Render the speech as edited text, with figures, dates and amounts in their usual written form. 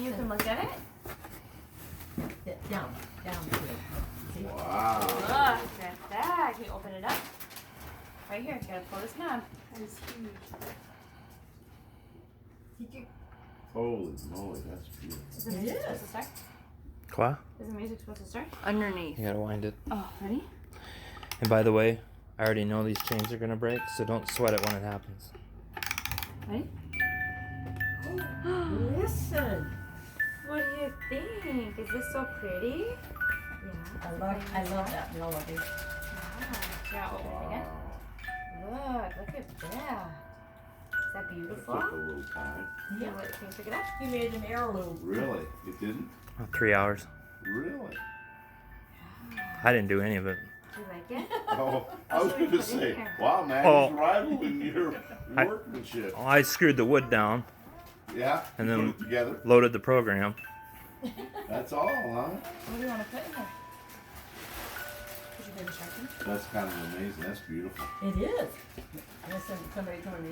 and you can look at it. Down to it. See? Wow. Look at that. Can you open it up? Right here. You gotta pull this knob. It's huge. Did you? Holy moly, that's beautiful. Is the music supposed to start? What? Is the music supposed to start? Underneath. You gotta wind it. Oh, ready? And by the way, I already know these chains are gonna break, so don't sweat it when it happens. Ready? Listen. What do you think? Is this so pretty? Yeah. I love that melody. Yeah, open it again. Wow. Look at that. Is that That beautiful? took a little time. Can you pick it up? He made an heirloom. Really? It didn't? 3 hours. Really? I didn't do any of it. Do you like it? Oh, I was So we going to put it say, here. wow, man, Oh. he's rivaling your I- workmanship. I screwed the wood down, Yeah? And you then- put it together? loaded the program. That's all, huh? What do you want to put in there? Did you baby shark in? That's kind of amazing. That's beautiful. It is. Listen, somebody told me.